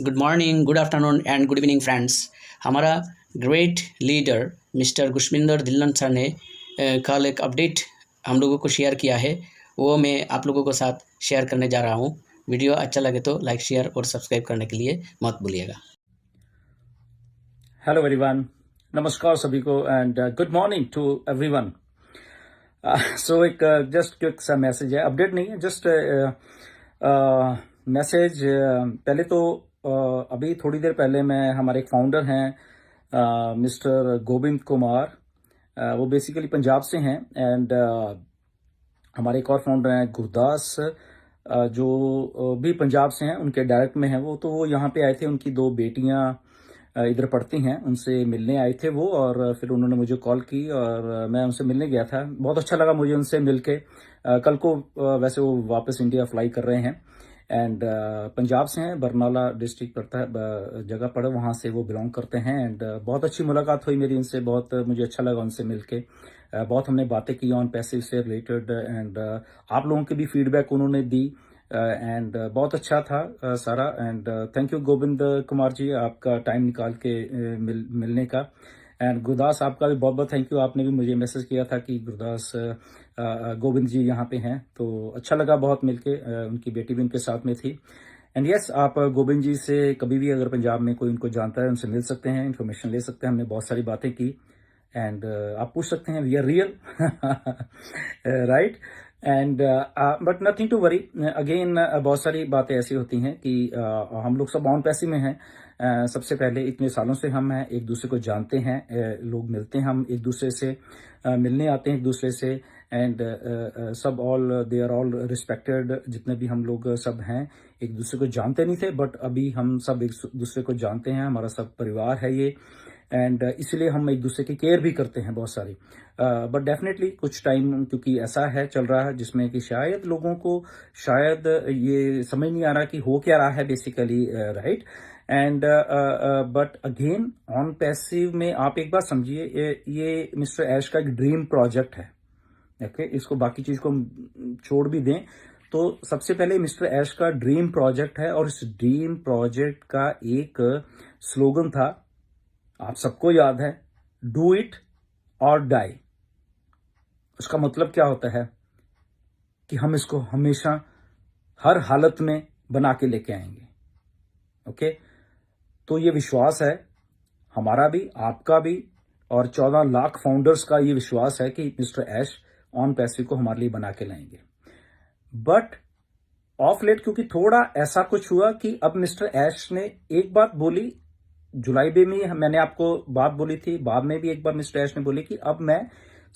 Good morning, good afternoon and good evening friends. हमारा great leader mister Gushminder Dhillon sir ने कल एक अपडेट हम लोगों को शेयर किया है, वो मैं आप लोगों के साथ शेयर करने जा रहा हूँ। वीडियो अच्छा लगे तो लाइक, शेयर और सब्सक्राइब करने के लिए मत भूलिएगा। हेलो एवरीवन, नमस्कार सभी को and good morning to everyone. So एक जस्ट क्विक सा मैसेज है, अपडेट नहीं है, जस्ट मैसेज। पहले तो अभी थोड़ी देर पहले मैं हमारे एक फाउंडर हैं मिस्टर गोविंद कुमार, वो बेसिकली पंजाब से हैं एंड हमारे एक और फाउंडर हैं गुरदास, जो भी पंजाब से हैं, उनके डायरेक्ट में हैं वो यहाँ पे आए थे। उनकी दो बेटियां इधर पढ़ती हैं, उनसे मिलने आए थे वो, और फिर उन्होंने मुझे कॉल की और मैं उनसे मिलने गया था। बहुत अच्छा लगा मुझे उनसे मिलके। कल को वैसे वो वापस इंडिया फ्लाई कर रहे हैं एंड पंजाब से हैं, बरनाला डिस्ट्रिक्ट पड़ता है जगह पड़े, वहाँ से वो बिलोंग करते हैं एंड बहुत अच्छी मुलाकात हुई मेरी उनसे। बहुत मुझे अच्छा लगा उनसे मिलके। बहुत हमने बातें की ऑन पैसिव से रिलेटेड एंड आप लोगों की भी फीडबैक उन्होंने दी एंड बहुत अच्छा था सारा। And thank you Govind Kumar ji, आपका टाइम निकाल के मिलने का। एंड गुरदास, आपका भी बहुत बहुत थैंक यू। आपने भी मुझे मैसेज किया था कि गुरदास गोविंद जी यहाँ पे हैं, तो अच्छा लगा बहुत मिलके। उनकी बेटी भी उनके साथ में थी। एंड यस, आप गोविंद जी से कभी भी अगर पंजाब में कोई उनको जानता है, उनसे मिल सकते हैं, इन्फॉर्मेशन ले सकते हैं। हमने बहुत सारी बातें की एंड आप पूछ सकते हैं, we are real right. And but nothing to worry again. बहुत सारी बातें ऐसी होती हैं कि हम लोग सब ऑन पैसे में हैं। सबसे पहले इतने सालों से हम हैं, एक दूसरे को जानते हैं, लोग मिलते हैं, हम एक दूसरे से मिलने आते हैं एक दूसरे से एंड सब all they are all respected. जितने भी हम लोग सब हैं, एक दूसरे को जानते नहीं थे, बट अभी हम सब एक दूसरे को जानते हैं, हमारा सब परिवार है ये एंड इसलिए हम एक दूसरे की केयर भी करते हैं बहुत सारी। बट डेफिनेटली कुछ टाइम क्योंकि ऐसा है चल रहा है जिसमें कि शायद लोगों को शायद ये समझ नहीं आ रहा कि हो क्या रहा है basically, right. And but again on passive में आप एक बात समझिए, ये मिस्टर ऐश का एक ड्रीम प्रोजेक्ट है। ओके, इसको बाकी चीज को छोड़ भी दें तो सबसे पहले मिस्टर ऐश का ड्रीम प्रोजेक्ट है और इस ड्रीम प्रोजेक्ट का एक स्लोगन था, आप सबको याद है, डू इट और डाई। उसका मतलब क्या होता है कि हम इसको हमेशा हर हालत में बना के लेके आएंगे। ओके, तो ये विश्वास है हमारा भी, आपका भी, और 14 लाख फाउंडर्स का ये विश्वास है कि मिस्टर ऐश ऑन पैसिव को हमारे लिए बना के लाएंगे। बट ऑफ लेट क्योंकि थोड़ा ऐसा कुछ हुआ कि अब मिस्टर ऐश ने एक बात बोली, जुलाई में मैंने आपको बात बोली थी, बाद में भी एक बार मिस्टर ऐश ने बोली कि अब मैं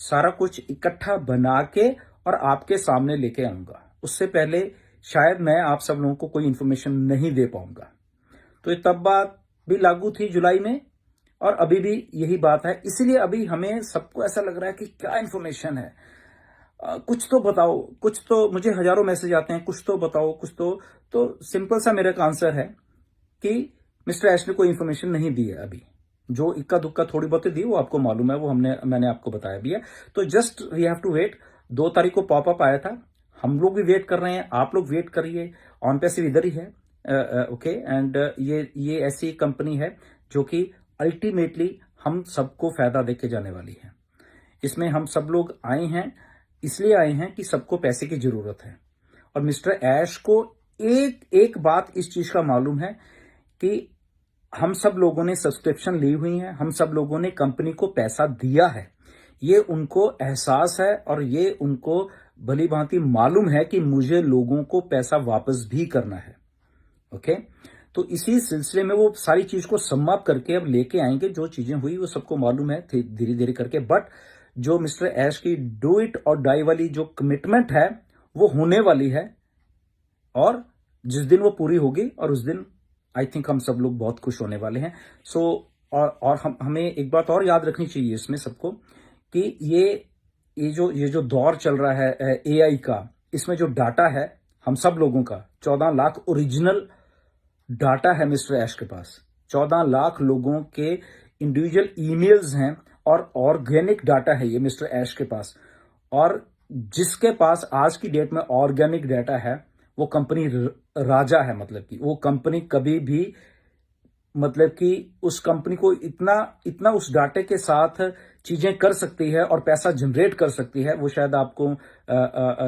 सारा कुछ इकट्ठा बना के और आपके सामने लेके आऊंगा, उससे पहले शायद मैं आप सब लोगों को कोई इंफॉर्मेशन नहीं दे पाऊंगा। तो ये तब बात भी लागू थी जुलाई में और अभी भी यही बात है। इसीलिए अभी हमें सबको ऐसा लग रहा है कि क्या इंफॉर्मेशन है, कुछ तो बताओ, कुछ तो। मुझे हजारों मैसेज आते हैं, कुछ तो बताओ, कुछ तो सिंपल सा मेरा आंसर है कि मिस्टर ऐश ने कोई इंफॉर्मेशन नहीं दी है अभी। जो इक्का दुक्का थोड़ी बहुत दी वो आपको मालूम है, वो मैंने आपको बताया भी है। तो just we have to wait. 2 तारीख को पॉपअप आया था, हम लोग भी वेट कर रहे हैं, आप लोग वेट करिए। ऑन पैसिव इधर ही है। ओके, एंड ये ऐसी कंपनी है जो कि अल्टीमेटली हम सबको फायदा देके जाने वाली है। इसमें हम सब लोग आए हैं, इसलिए आए हैं कि सबको पैसे की जरूरत है। और मिस्टर ऐश को एक एक बात इस चीज का मालूम है कि हम सब लोगों ने सब्सक्रिप्शन ली हुई है, हम सब लोगों ने कंपनी को पैसा दिया है, ये उनको एहसास है और ये उनको भली भांति मालूम है कि मुझे लोगों को पैसा वापस भी करना है। ओके, तो इसी सिलसिले में वो सारी चीज को समाप्त करके अब लेके आएंगे। जो चीजें हुई वो सबको मालूम है धीरे धीरे करके, बट जो मिस्टर ऐश की डू इट और डाई वाली जो कमिटमेंट है वो होने वाली है और जिस दिन वो पूरी होगी और उस दिन आई थिंक हम सब लोग बहुत खुश होने वाले हैं। सो और हमें एक बात और याद रखनी चाहिए इसमें सबको कि ये जो दौर चल रहा है एआई का, इसमें जो डाटा है हम सब लोगों का 14 लाख ओरिजिनल डाटा है मिस्टर ऐश के पास। 14 लाख लोगों के इंडिविजुअल ईमेल्स हैं और ऑर्गेनिक डाटा है ये मिस्टर ऐश के पास। और जिसके पास आज की डेट में ऑर्गेनिक डाटा है वो कंपनी राजा है। मतलब कि वो कंपनी कभी भी मतलब कि उस कंपनी को इतना उस डाटे के साथ चीजें कर सकती है और पैसा जनरेट कर सकती है, वो शायद आपको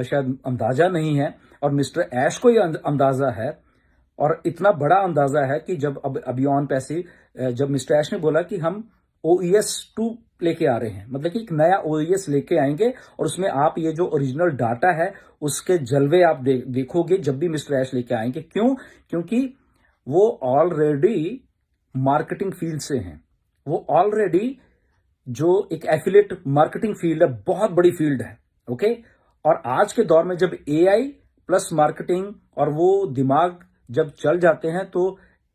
शायद अंदाजा नहीं है। और मिस्टर ऐश को ये अंदाजा है, और इतना बड़ा अंदाजा है कि जब अभी ऑन पैसे जब मिस्टर ऐश ने बोला कि हम OES 2 लेके आ रहे हैं, मतलब कि एक नया OES लेके आएंगे और उसमें आप ये जो ओरिजिनल डाटा है उसके जलवे आप देखोगे जब भी मिस्टर ऐश लेके आएंगे। क्यों? क्योंकि वो ऑलरेडी मार्केटिंग फील्ड से हैं, वो ऑलरेडी जो एक एफिलिएट मार्केटिंग फील्ड है, बहुत बड़ी फील्ड है। ओके, और आज के दौर में जब AI प्लस मार्केटिंग और वो दिमाग जब चल जाते हैं तो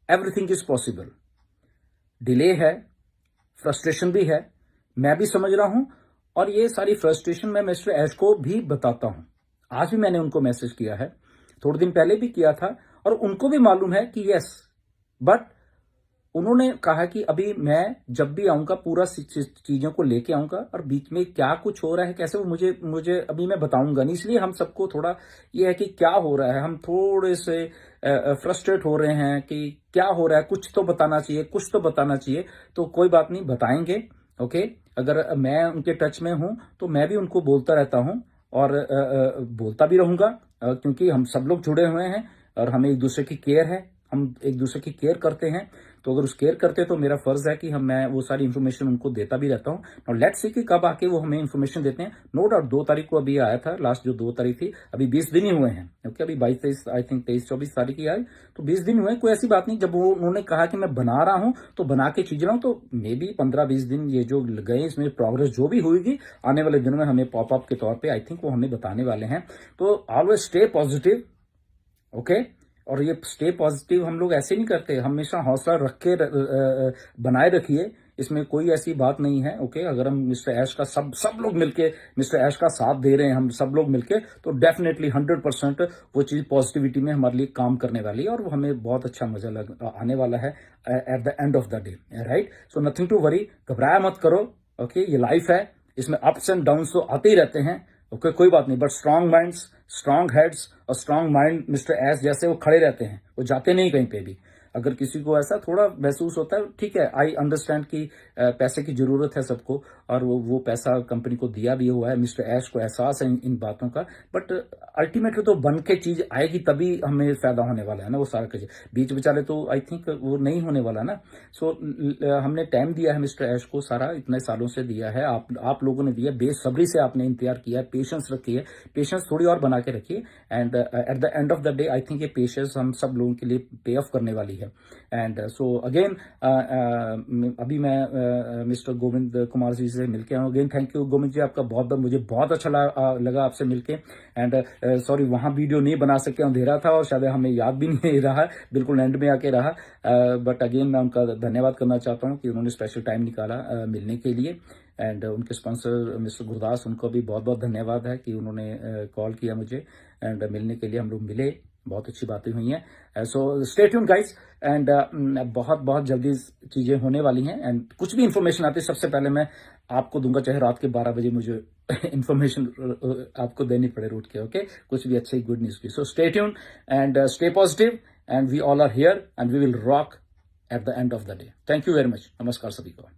एवरीथिंग इज पॉसिबल। डिले है, फ्रस्ट्रेशन भी है, मैं भी समझ रहा हूं, और ये सारी फ्रस्ट्रेशन मैं मिस्टर ऐश को भी बताता हूं। आज भी मैंने उनको मैसेज किया है, थोड़े दिन पहले भी किया था, और उनको भी मालूम है कि यस, बट उन्होंने कहा कि अभी मैं जब भी आऊंगा पूरा चीजों को लेके आऊंगा, और बीच में क्या कुछ हो रहा है कैसे वो मुझे अभी मैं बताऊंगा नहीं। इसलिए हम सबको थोड़ा ये है कि क्या हो रहा है, हम थोड़े से फ्रस्ट्रेट हो रहे हैं कि क्या हो रहा है, कुछ तो बताना चाहिए, कुछ तो बताना चाहिए। तो कोई बात नहीं, बताएंगे। ओके, अगर मैं उनके टच में हूं तो मैं भी उनको बोलता रहता हूं, और बोलता भी रहूंगा, क्योंकि हम सब लोग जुड़े हुए हैं और हमें एक दूसरे की केयर है, हम एक दूसरे की केयर करते हैं। तो अगर उस केयर करते तो मेरा फर्ज है कि मैं वो सारी इन्फॉर्मेशन उनको देता भी रहता हूँ। और लेट्स सी कि कब आके वो हमें इन्फॉर्मेशन देते हैं। नो डाउट 2 तारीख को अभी आया था, लास्ट जो 2 तारीख थी, अभी 20 दिन ही हुए हैं। ओके, अभी 22-23 आई थिंक 23-24 तारीख ही आई, तो 20 दिन हुए, कोई ऐसी बात नहीं। जब वो उन्होंने कहा कि मैं बना रहा हूं तो बना के चीज रहा हूं, तो मे बी 15-20 दिन ये जो गए, इसमें प्रोग्रेस जो भी हुई आने वाले दिनों में हमें पॉपअप के तौर पर आई थिंक वो हमें बताने वाले हैं। तो ऑलवेज स्टे पॉजिटिव। ओके, और ये स्टे पॉजिटिव हम लोग ऐसे नहीं करते, हमेशा हौसला रख के बनाए रखिए, इसमें कोई ऐसी बात नहीं है। ओके, अगर हम मिस्टर ऐश का सब लोग मिलके मिस्टर ऐश का साथ दे रहे हैं, हम सब लोग मिलके, तो डेफिनेटली 100% वो चीज पॉजिटिविटी में हमारे लिए काम करने वाली है, और वो हमें बहुत अच्छा मजा आने वाला है at the end of the day. Right, so nothing to worry, घबराया मत करो। ओके, ये लाइफ है, इसमें अप्स एंड डाउन्स तो आते ही रहते हैं। ओके, कोई बात नहीं, but strong minds, strong heads और स्ट्रांग माइंड मिस्टर एस जैसे वो खड़े रहते हैं, वो जाते नहीं कहीं पे भी। अगर किसी को ऐसा थोड़ा महसूस होता है, ठीक है, आई अंडरस्टैंड कि पैसे की जरूरत है सबको, और वो पैसा कंपनी को दिया भी हुआ है, मिस्टर ऐश को एहसास है इन बातों का, बट अल्टीमेटली तो बन के चीज आएगी तभी हमें फायदा होने वाला है ना। वो सारा कुछ बीच बेचारे तो आई थिंक वो नहीं होने वाला ना। सो हमने टाइम दिया है मिस्टर ऐश को, सारा इतने सालों से दिया है, आप लोगों ने दिया, बेसब्री से आपने इंतजार किया, पेशेंस रखी है, पेशेंस थोड़ी और बना के रखिए, and eight the end of the day I think ये पेशेंस हम सब लोगों के लिए पे ऑफ करने वाली है। एंड सो अगेन अभी मैं मिस्टर गोविंद कुमार जी से मिलके आऊँ। अगेन थैंक यू गोविंद जी, आपका बहुत मुझे बहुत अच्छा लगा आपसे मिलके। एंड सॉरी वहां वीडियो नहीं बना सके, अंधेरा था और शायद हमें याद भी नहीं रहा, बिल्कुल एंड में आके रहा, बट अगेन मैं उनका धन्यवाद करना चाहता हूँ कि उन्होंने स्पेशल टाइम निकाला मिलने के लिए। एंड उनके स्पॉन्सर मिस्टर गुरदास, उनको भी बहुत बहुत धन्यवाद है कि उन्होंने कॉल किया मुझे, एंड मिलने के लिए हम लोग मिले, बहुत अच्छी बातें हुई हैं। सो स्टे ट्यून्ड गाइस, एंड बहुत बहुत जल्दी चीजें होने वाली हैं, एंड कुछ भी इंफॉर्मेशन आती है सबसे पहले मैं आपको दूंगा, चाहे रात के 12 बजे मुझे इंफॉर्मेशन आपको देनी पड़े रूट के। ओके, कुछ भी अच्छी गुड न्यूज की। So stay tuned and stay positive, and we all are here and we will rock at the end of the day. Thank you very much, नमस्कार सभी को।